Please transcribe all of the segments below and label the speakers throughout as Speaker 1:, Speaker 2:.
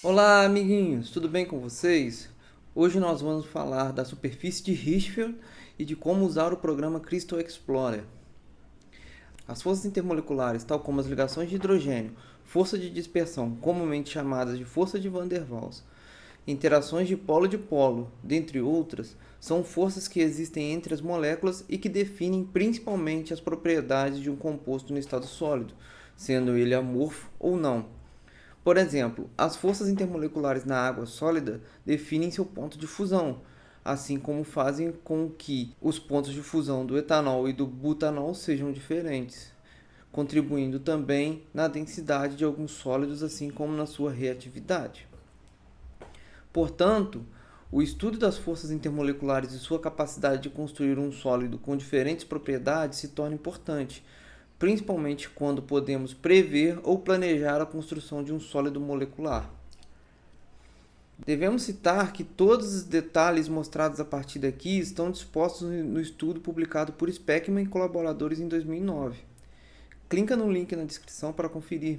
Speaker 1: Olá, amiguinhos, tudo bem com vocês? Hoje nós vamos falar da superfície de Hirschfeld e de como usar o programa Crystal Explorer. As forças intermoleculares, tal como as ligações de hidrogênio, força de dispersão, comumente chamadas de força de Van der Waals, interações de polo, dentre outras, são forças que existem entre as moléculas e que definem principalmente as propriedades de um composto no estado sólido, sendo ele amorfo ou não. Por exemplo, as forças intermoleculares na água sólida definem seu ponto de fusão, assim como fazem com que os pontos de fusão do etanol e do butanol sejam diferentes, contribuindo também na densidade de alguns sólidos, assim como na sua reatividade. Portanto, o estudo das forças intermoleculares e sua capacidade de construir um sólido com diferentes propriedades se torna importante, principalmente quando podemos prever ou planejar a construção de um sólido molecular. Devemos citar que todos os detalhes mostrados a partir daqui estão dispostos no estudo publicado por Speckman e colaboradores em 2009. Clica no link na descrição para conferir.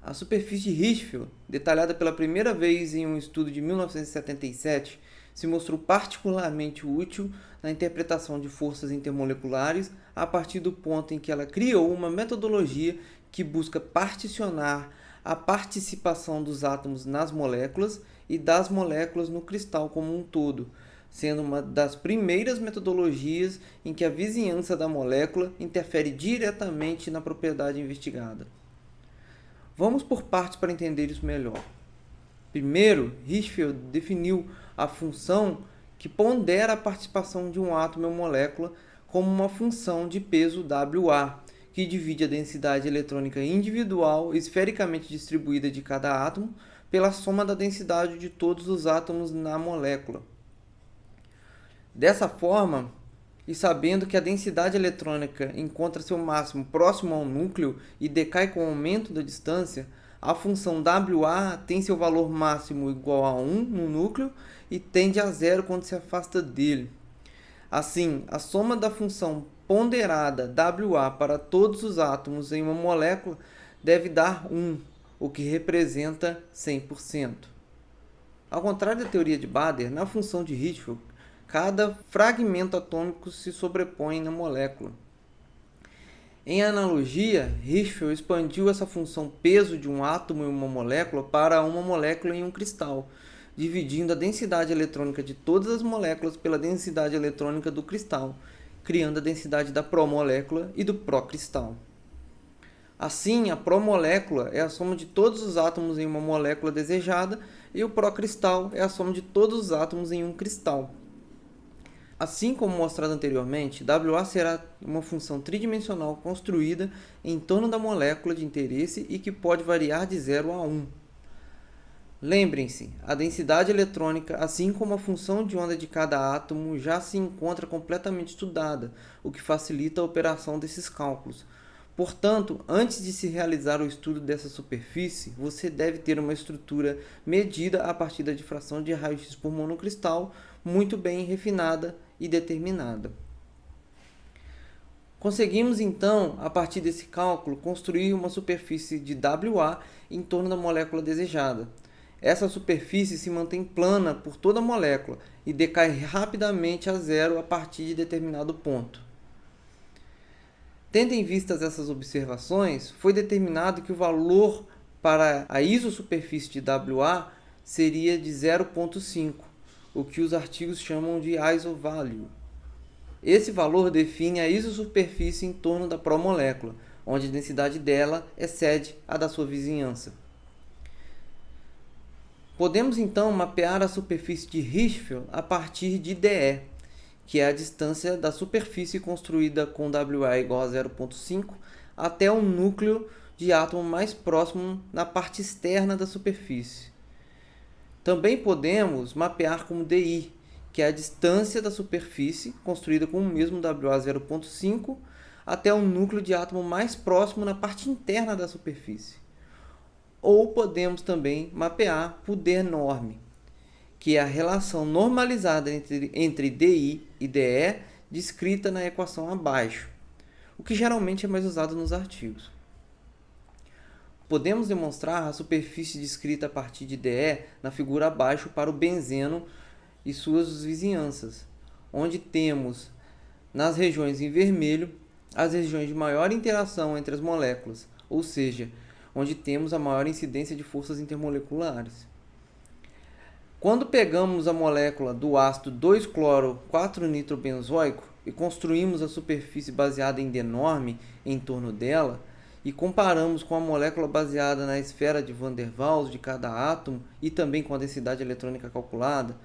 Speaker 1: A superfície de Hirschfeld, detalhada pela primeira vez em um estudo de 1977, se mostrou particularmente útil na interpretação de forças intermoleculares a partir do ponto em que ela criou uma metodologia que busca particionar a participação dos átomos nas moléculas e das moléculas no cristal como um todo, sendo uma das primeiras metodologias em que a vizinhança da molécula interfere diretamente na propriedade investigada. Vamos por partes para entender isso melhor. Primeiro, Hirschfeld definiu a função que pondera a participação de um átomo em molécula como uma função de peso WA, que divide a densidade eletrônica individual esfericamente distribuída de cada átomo pela soma da densidade de todos os átomos na molécula. Dessa forma, e sabendo que a densidade eletrônica encontra seu máximo próximo ao núcleo e decai com o aumento da distância, a função WA tem seu valor máximo igual a 1 no núcleo e tende a zero quando se afasta dele. Assim, a soma da função ponderada WA para todos os átomos em uma molécula deve dar 1, o que representa 100%. Ao contrário da teoria de Bader, na função de Hirschfeld, cada fragmento atômico se sobrepõe na molécula. Em analogia, Hirschfeld expandiu essa função peso de um átomo em uma molécula para uma molécula em um cristal, dividindo a densidade eletrônica de todas as moléculas pela densidade eletrônica do cristal, criando a densidade da promolécula e do procristal. Assim, a promolécula é a soma de todos os átomos em uma molécula desejada e o procristal é a soma de todos os átomos em um cristal. Assim como mostrado anteriormente, WA será uma função tridimensional construída em torno da molécula de interesse e que pode variar de 0 a 1. Lembrem-se, a densidade eletrônica, assim como a função de onda de cada átomo, já se encontra completamente estudada, o que facilita a operação desses cálculos. Portanto, antes de se realizar o estudo dessa superfície, você deve ter uma estrutura medida a partir da difração de raio-x por monocristal, muito bem refinada e determinada. Conseguimos então, a partir desse cálculo, construir uma superfície de WA em torno da molécula desejada. Essa superfície se mantém plana por toda a molécula e decai rapidamente a zero a partir de determinado ponto. Tendo em vista essas observações, foi determinado que o valor para a isosuperfície de WA seria de 0,5, o que os artigos chamam de isovalue. Esse valor define a isosuperfície em torno da promolécula, onde a densidade dela excede a da sua vizinhança. Podemos então mapear a superfície de Hirschfeld a partir de dE, que é a distância da superfície construída com WA igual a 0,5 até o núcleo de átomo mais próximo na parte externa da superfície. Também podemos mapear como DI, que é a distância da superfície construída com o mesmo WA 0,5 até o núcleo de átomo mais próximo na parte interna da superfície. Ou podemos também mapear por D-norm, que é a relação normalizada entre DI e DE descrita na equação abaixo, o que geralmente é mais usado nos artigos. Podemos demonstrar a superfície descrita a partir de DE na figura abaixo para o benzeno e suas vizinhanças, onde temos nas regiões em vermelho as regiões de maior interação entre as moléculas, ou seja, onde temos a maior incidência de forças intermoleculares. Quando pegamos a molécula do ácido 2-cloro-4-nitrobenzoico e construímos a superfície baseada em denorme em torno dela, e comparamos com a molécula baseada na esfera de Van der Waals de cada átomo e também com a densidade eletrônica calculada,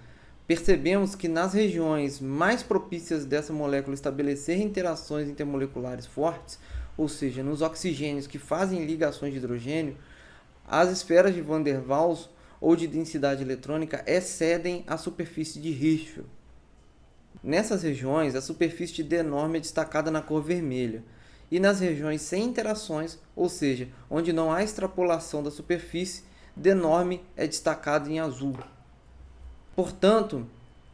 Speaker 1: percebemos que nas regiões mais propícias dessa molécula estabelecer interações intermoleculares fortes, ou seja, nos oxigênios que fazem ligações de hidrogênio, as esferas de Van der Waals ou de densidade eletrônica excedem a superfície de Hirschfeld. Nessas regiões, a superfície de denorme é destacada na cor vermelha, e nas regiões sem interações, ou seja, onde não há extrapolação da superfície, denorme é destacado em azul. Portanto,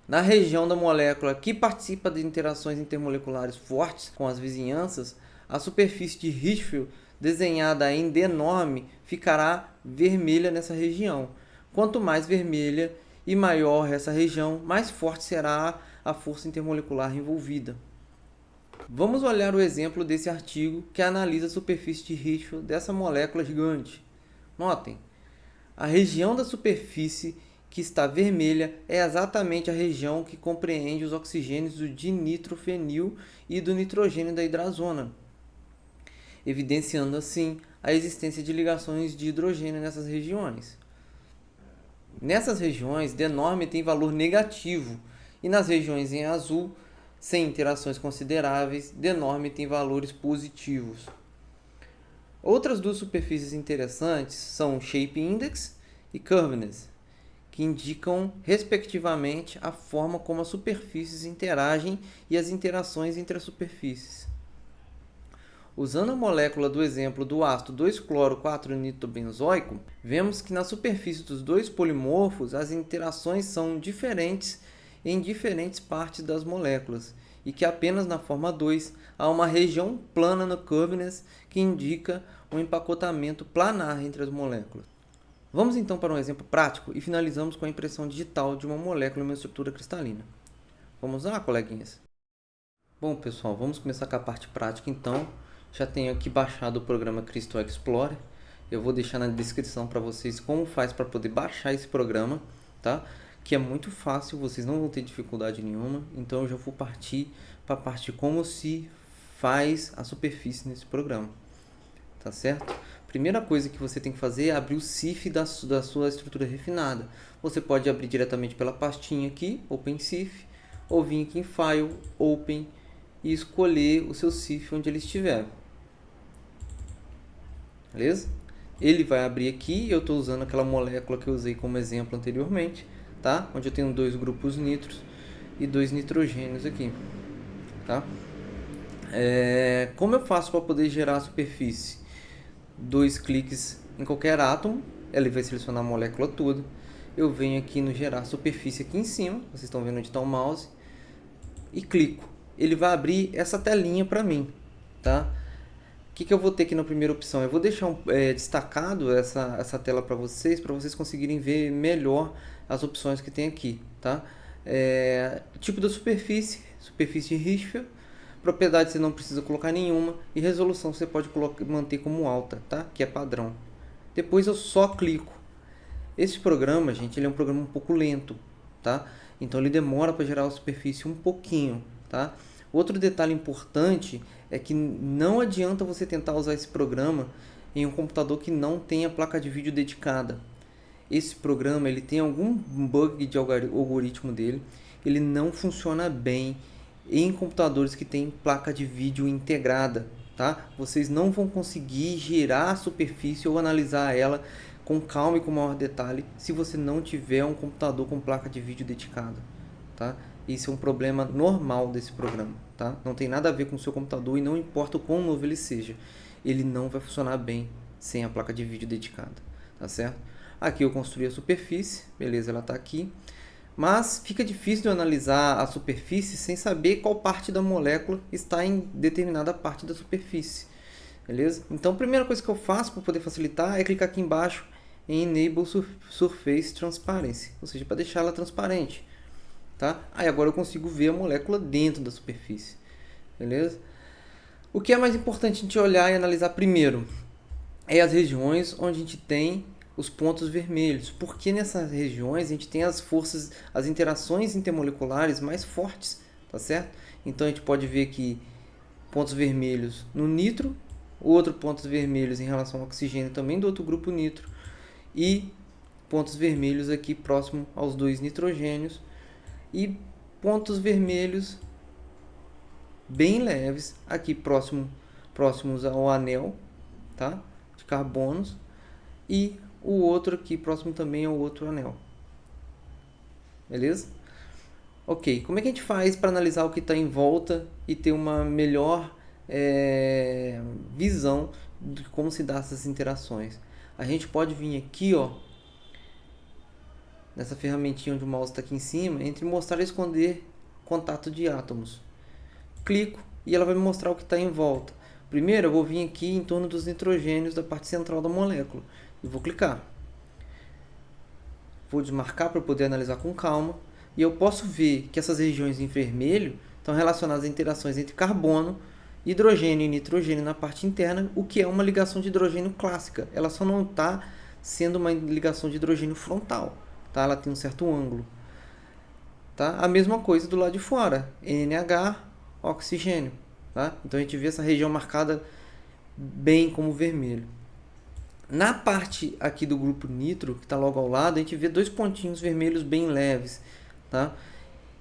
Speaker 1: na região da molécula que participa de interações intermoleculares fortes com as vizinhanças, a superfície de Hirschfeld desenhada em denorme ficará vermelha nessa região. Quanto mais vermelha e maior essa região, mais forte será a força intermolecular envolvida. Vamos olhar o exemplo desse artigo que analisa a superfície de Hirschfeld dessa molécula gigante. Notem, a região da superfície que está vermelha é exatamente a região que compreende os oxigênios do dinitrofenil e do nitrogênio da hidrazona, evidenciando assim a existência de ligações de hidrogênio nessas regiões. Nessas regiões, denorme tem valor negativo, e nas regiões em azul, sem interações consideráveis, denorme tem valores positivos. Outras duas superfícies interessantes são Shape Index e Curvature, que indicam, respectivamente, a forma como as superfícies interagem e as interações entre as superfícies. Usando a molécula do exemplo do ácido 2-cloro-4-nitrobenzoico, vemos que na superfície dos dois polimorfos as interações são diferentes em diferentes partes das moléculas, e que apenas na forma 2 há uma região plana no Curvature que indica um empacotamento planar entre as moléculas. Vamos então para um exemplo prático e finalizamos com a impressão digital de uma molécula em uma estrutura cristalina. Vamos lá, coleguinhas? Bom, pessoal, vamos começar com a parte prática então. Já tenho aqui baixado o programa Crystal Explorer. Eu vou deixar na descrição para vocês como faz para poder baixar esse programa, tá? Que é muito fácil, vocês não vão ter dificuldade nenhuma. Então eu já vou partir para a parte de como se faz a superfície nesse programa, tá certo? Primeira coisa que você tem que fazer é abrir o CIF da sua estrutura refinada. Você pode abrir diretamente pela pastinha aqui, OpenCIF, ou vir aqui em File, Open, e escolher o seu CIF onde ele estiver. Beleza? Ele vai abrir aqui, eu estou usando aquela molécula que eu usei como exemplo anteriormente, tá? Onde eu tenho 2 grupos nitros e 2 nitrogênios aqui, tá? Como eu faço para poder gerar a superfície? 2 cliques em qualquer átomo, ele vai selecionar a molécula toda. Eu venho aqui no gerar superfície aqui em cima, vocês estão vendo onde está o mouse, e clico. Ele vai abrir essa telinha para mim, tá? O que eu vou ter aqui na primeira opção? Eu vou deixar destacado essa tela para vocês conseguirem ver melhor as opções que tem aqui, tá? Tipo da superfície de Hirschfeld, propriedade você não precisa colocar nenhuma, e resolução você pode manter como alta, tá? Que é padrão. Depois eu só clico. Esse programa, gente, ele é um programa um pouco lento, tá? Então ele demora para gerar a superfície um pouquinho, tá? Outro detalhe importante é que não adianta você tentar usar esse programa em um computador que não tenha placa de vídeo dedicada. Esse programa ele tem algum bug de algoritmo dele, ele não funciona bem em computadores que têm placa de vídeo integrada, tá? Vocês não vão conseguir girar a superfície ou analisar ela com calma e com maior detalhe se você não tiver um computador com placa de vídeo dedicada, tá? Isso é um problema normal desse programa, tá? Não tem nada a ver com o seu computador e não importa o quão novo ele seja, ele não vai funcionar bem sem a placa de vídeo dedicada, tá certo? Aqui eu construí a superfície, beleza, ela está aqui, mas fica difícil de analisar a superfície sem saber qual parte da molécula está em determinada parte da superfície. beleza? Então a primeira coisa que eu faço para poder facilitar é clicar aqui embaixo em Enable Surface Transparency, ou seja, para deixar ela transparente, tá? Aí agora eu consigo ver a molécula dentro da superfície, beleza? O que é mais importante a gente olhar e analisar primeiro é as regiões onde a gente tem os pontos vermelhos, porque nessas regiões a gente tem as forças, as interações intermoleculares mais fortes, tá certo? Então a gente pode ver aqui pontos vermelhos no nitro, outros pontos vermelhos em relação ao oxigênio também do outro grupo nitro, e pontos vermelhos aqui próximo aos dois nitrogênios, e pontos vermelhos bem leves aqui próximos ao anel, tá? De carbonos, e o outro aqui próximo também ao outro anel. Beleza? Ok, como é que a gente faz para analisar o que está em volta e ter uma melhor visão de como se dá essas interações? A gente pode vir aqui, ó, nessa ferramentinha onde o mouse está aqui em cima, entre mostrar e esconder contato de átomos. Clico e ela vai me mostrar o que está em volta. Primeiro eu vou vir aqui em torno dos nitrogênios da parte central da molécula e vou clicar. Vou desmarcar para poder analisar com calma. E eu posso ver que essas regiões em vermelho estão relacionadas a interações entre carbono, hidrogênio e nitrogênio na parte interna, o que é uma ligação de hidrogênio clássica. Ela só não está sendo uma ligação de hidrogênio frontal, tá? Ela tem um certo ângulo. Tá? A mesma coisa do lado de fora, NH, oxigênio. Tá? Então a gente vê essa região marcada bem como vermelho. Na parte aqui do grupo nitro, que está logo ao lado, a gente vê dois pontinhos vermelhos bem leves, tá?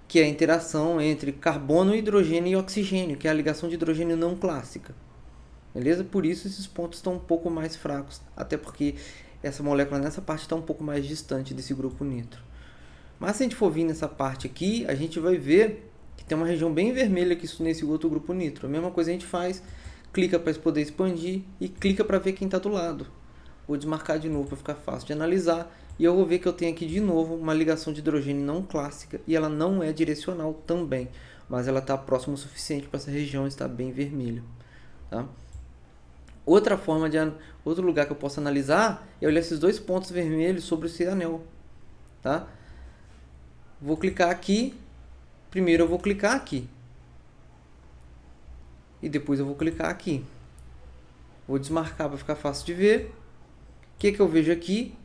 Speaker 1: Que é a interação entre carbono, hidrogênio e oxigênio, que é a ligação de hidrogênio não clássica. Beleza? Por isso esses pontos estão um pouco mais fracos, até porque essa molécula nessa parte está um pouco mais distante desse grupo nitro. Mas se a gente for vir nessa parte aqui, a gente vai ver que tem uma região bem vermelha aqui nesse outro grupo nitro. A mesma coisa a gente faz, clica para poder expandir e clica para ver quem está do lado. Vou desmarcar de novo para ficar fácil de analisar. E eu vou ver que eu tenho aqui de novo uma ligação de hidrogênio não clássica. E ela não é direcional também. Mas ela está próxima o suficiente para essa região estar bem vermelha. Tá? Outro lugar que eu posso analisar é olhar esses dois pontos vermelhos sobre esse anel. Tá? Vou clicar aqui. Primeiro eu vou clicar aqui. E depois eu vou clicar aqui. Vou desmarcar para ficar fácil de ver. O que eu vejo aqui?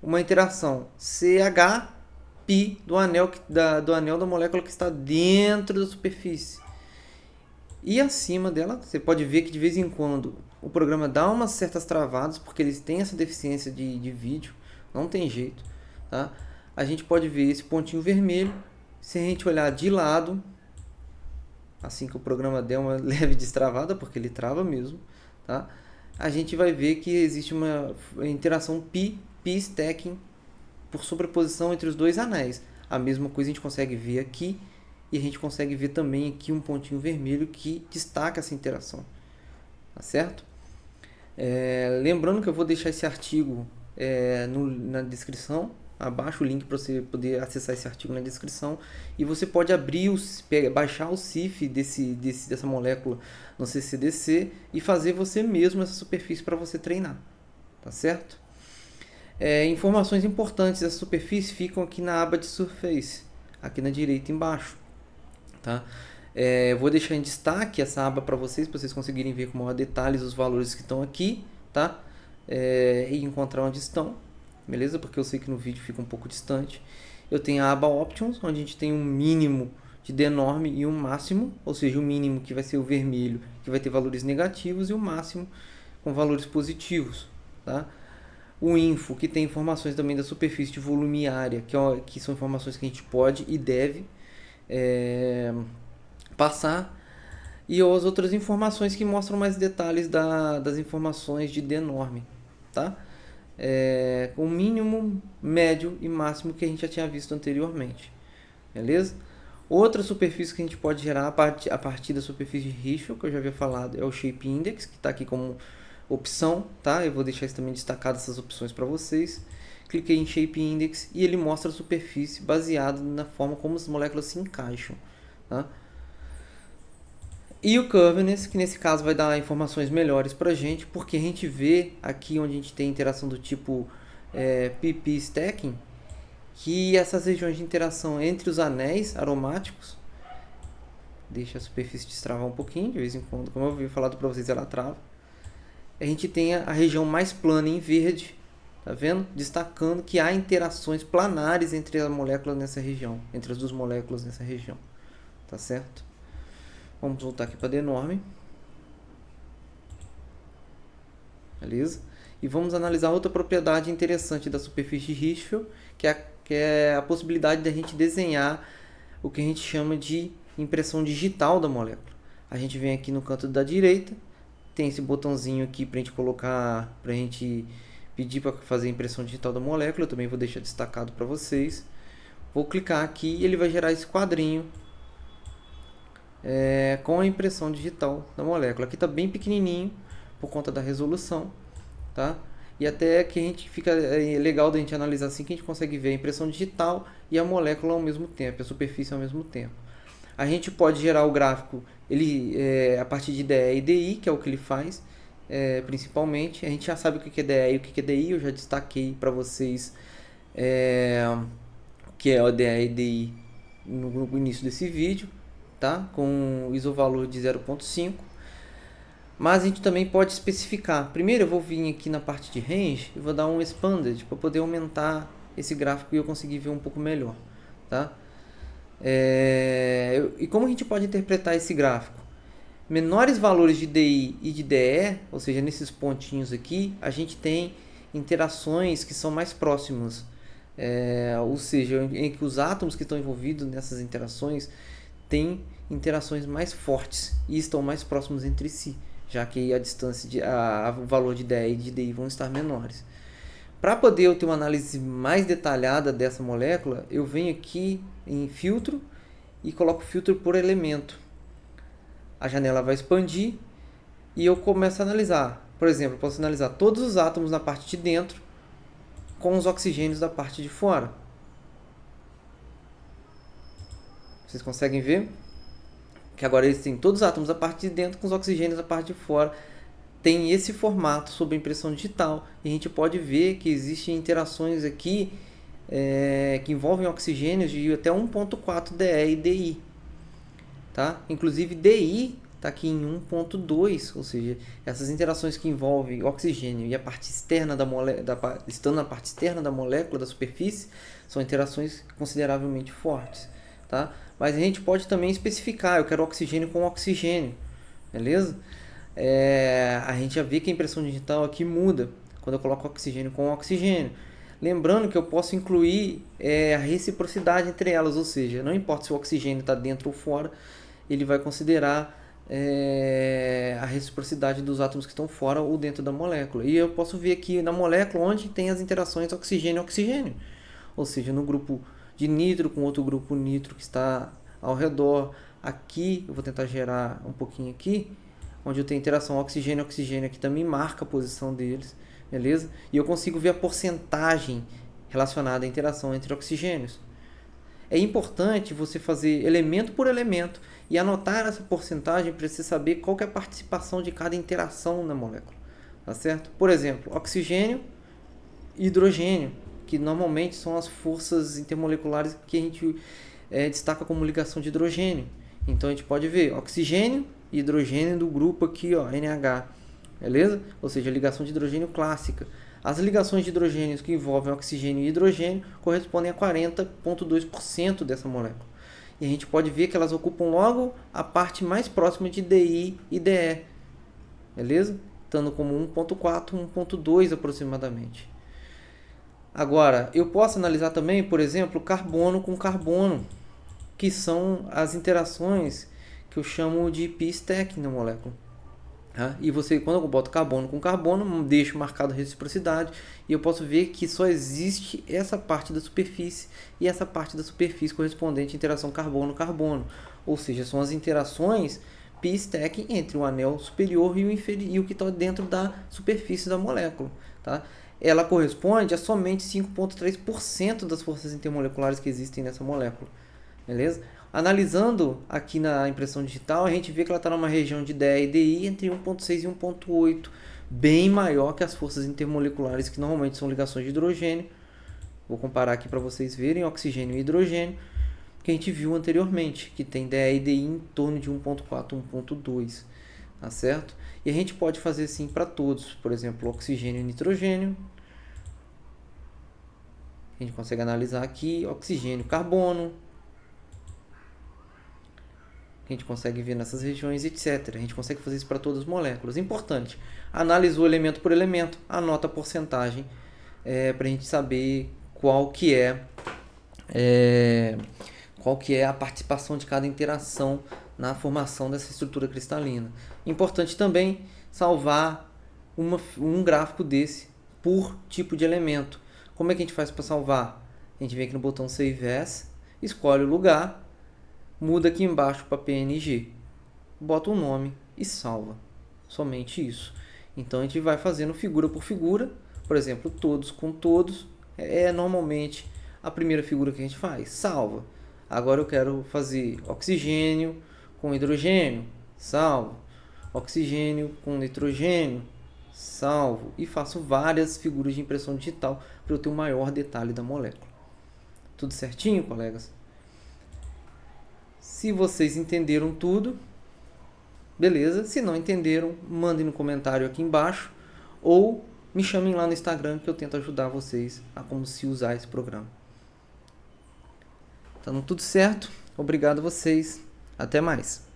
Speaker 1: Uma interação CH-Pi do anel da molécula que está dentro da superfície. E acima dela, você pode ver que de vez em quando o programa dá umas certas travadas, porque eles têm essa deficiência de vídeo, não tem jeito. Tá? A gente pode ver esse pontinho vermelho, se a gente olhar de lado, assim que o programa der uma leve destravada, porque ele trava mesmo, tá? A gente vai ver que existe uma interação pi-stacking por sobreposição entre os dois anéis. A mesma coisa a gente consegue ver aqui e a gente consegue ver também aqui um pontinho vermelho que destaca essa interação. Tá certo? Lembrando que eu vou deixar esse artigo na descrição, abaixo o link para você poder acessar esse artigo na descrição, e você pode baixar o CIF dessa molécula no CCDC e fazer você mesmo essa superfície para você treinar, tá certo? Informações importantes dessa superfície ficam aqui na aba de Surface, aqui na direita embaixo, tá? Eu vou deixar em destaque essa aba para vocês conseguirem ver com maior detalhes os valores que estão aqui, tá? E encontrar onde estão. Beleza? Porque eu sei que no vídeo fica um pouco distante. Eu tenho a aba Options, onde a gente tem um mínimo de denorm e um máximo, ou seja, o mínimo que vai ser o vermelho, que vai ter valores negativos, e o máximo com valores positivos. Tá? O info, que tem informações também da superfície de volume e área, que são informações que a gente pode e deve passar. E as outras informações que mostram mais detalhes das informações de denorm. Tá? Com o mínimo, médio e máximo que a gente já tinha visto anteriormente. Beleza? Outra superfície que a gente pode gerar a partir da superfície de Richel, que eu já havia falado, é o Shape Index, que está aqui como opção. Tá? Eu vou deixar isso também destacado, essas opções para vocês. Cliquei em Shape Index e ele mostra a superfície baseada na forma como as moléculas se encaixam. Tá? E o Covenant, que nesse caso vai dar informações melhores para a gente, porque a gente vê aqui onde a gente tem interação do tipo PP stacking, que essas regiões de interação entre os anéis aromáticos, deixa a superfície destravar um pouquinho, de vez em quando, como eu havia falado para vocês, ela trava. A gente tem a região mais plana em verde, tá vendo? Destacando que há interações planares entre as moléculas nessa região, entre as duas moléculas nessa região, tá certo? Vamos voltar aqui para a Denorme. Beleza? E vamos analisar outra propriedade interessante da superfície Hirschfeld, que é a possibilidade de a gente desenhar o que a gente chama de impressão digital da molécula. A gente vem aqui no canto da direita, tem esse botãozinho aqui para a gente colocar, para a gente pedir para fazer a impressão digital da molécula. Eu também vou deixar destacado para vocês. Vou clicar aqui e ele vai gerar esse quadrinho com a impressão digital da molécula. Aqui está bem pequenininho por conta da resolução, tá? E até que a gente fica legal da gente analisar assim, que a gente consegue ver a impressão digital e a molécula ao mesmo tempo, a superfície ao mesmo tempo. A gente pode gerar o gráfico a partir de DE e DI, que é o que ele faz, principalmente. A gente já sabe o que é DE e o que é DI, eu já destaquei para vocês o que é o DE e DI no início desse vídeo, tá? Com o isovalor de 0.5. Mas a gente também pode especificar. Primeiro eu vou vir aqui na parte de range e vou dar um expanded para poder aumentar esse gráfico e eu conseguir ver um pouco melhor, tá? E como a gente pode interpretar esse gráfico? Menores valores de DI e de DE, ou seja, nesses pontinhos aqui, a gente tem interações que são mais próximas, ou seja, em que os átomos que estão envolvidos nessas interações têm interações mais fortes e estão mais próximos entre si, já que a distância o valor de DE e de DI vão estar menores. Para poder eu ter uma análise mais detalhada dessa molécula, eu venho aqui em filtro e coloco filtro por elemento. A janela vai expandir e eu começo a analisar. Por exemplo, eu posso analisar todos os átomos na parte de dentro com os oxigênios da parte de fora. Vocês conseguem ver? Que agora eles têm todos os átomos da parte de dentro com os oxigênios da parte de fora. Tem esse formato sob impressão digital e a gente pode ver que existem interações aqui que envolvem oxigênios de até 1.4 DE e DI, tá? Inclusive DI está aqui em 1.2, ou seja, essas interações que envolvem oxigênio e a parte externa estando na parte externa da molécula da superfície, são interações consideravelmente fortes, tá? Mas a gente pode também especificar, eu quero oxigênio com oxigênio, beleza? A gente já vê que a impressão digital aqui muda quando eu coloco oxigênio com oxigênio. Lembrando que eu posso incluir a reciprocidade entre elas, ou seja, não importa se o oxigênio está dentro ou fora, ele vai considerar a reciprocidade dos átomos que estão fora ou dentro da molécula. E eu posso ver aqui na molécula onde tem as interações oxigênio-oxigênio, ou seja, no grupo de nitro com outro grupo nitro que está ao redor. Aqui eu vou tentar gerar um pouquinho aqui, onde eu tenho interação oxigênio-oxigênio, aqui também marca a posição deles, beleza? E eu consigo ver a porcentagem relacionada à interação entre oxigênios. É importante você fazer elemento por elemento e anotar essa porcentagem para você saber qual que é a participação de cada interação na molécula, tá certo? Por exemplo, oxigênio e hidrogênio, que normalmente são as forças intermoleculares que a gente destaca como ligação de hidrogênio. Então a gente pode ver oxigênio e hidrogênio do grupo aqui, ó, NH, beleza? Ou seja, ligação de hidrogênio clássica. As ligações de hidrogênios que envolvem oxigênio e hidrogênio correspondem a 40,2% dessa molécula. E a gente pode ver que elas ocupam logo a parte mais próxima de DI e DE, beleza? Estando como 1,4, 1,2 aproximadamente. Agora, eu posso analisar também, por exemplo, carbono com carbono, que são as interações que eu chamo de p-stacking na molécula. Tá? E quando eu boto carbono com carbono, deixo marcado a reciprocidade e eu posso ver que só existe essa parte da superfície e essa parte da superfície correspondente à interação carbono-carbono. Ou seja, são as interações p-stacking entre o anel superior e o inferior, e o que está dentro da superfície da molécula. Tá? Ela corresponde a somente 5,3% das forças intermoleculares que existem nessa molécula. Beleza? Analisando aqui na impressão digital, a gente vê que ela está numa região de DE e DI entre 1,6 e 1,8, bem maior que as forças intermoleculares, que normalmente são ligações de hidrogênio. Vou comparar aqui para vocês verem oxigênio e hidrogênio, que a gente viu anteriormente, que tem DE e DI em torno de 1,4, 1,2, tá certo? E a gente pode fazer assim para todos, por exemplo, oxigênio e nitrogênio. A gente consegue analisar aqui oxigênio, carbono. A gente consegue ver nessas regiões, etc. A gente consegue fazer isso para todas as moléculas. Importante, analisou elemento por elemento, anota a porcentagem para a gente saber qual que é a participação de cada interação na formação dessa estrutura cristalina. Importante também salvar um gráfico desse por tipo de elemento. Como é que a gente faz para salvar? A gente vem aqui no botão Save As, escolhe o lugar, muda aqui embaixo para PNG, bota um nome e salva. Somente isso. Então a gente vai fazendo figura por figura, por exemplo, todos com todos, normalmente a primeira figura que a gente faz, salva. Agora eu quero fazer oxigênio com hidrogênio, salvo. Oxigênio com nitrogênio, salvo. E faço várias figuras de impressão digital para eu ter o maior detalhe da molécula. Tudo certinho, colegas? Se vocês entenderam tudo, beleza. Se não entenderam, mandem no comentário aqui embaixo ou me chamem lá no Instagram que eu tento ajudar vocês a como se usar esse programa. Tá tudo certo? Obrigado a vocês. Até mais.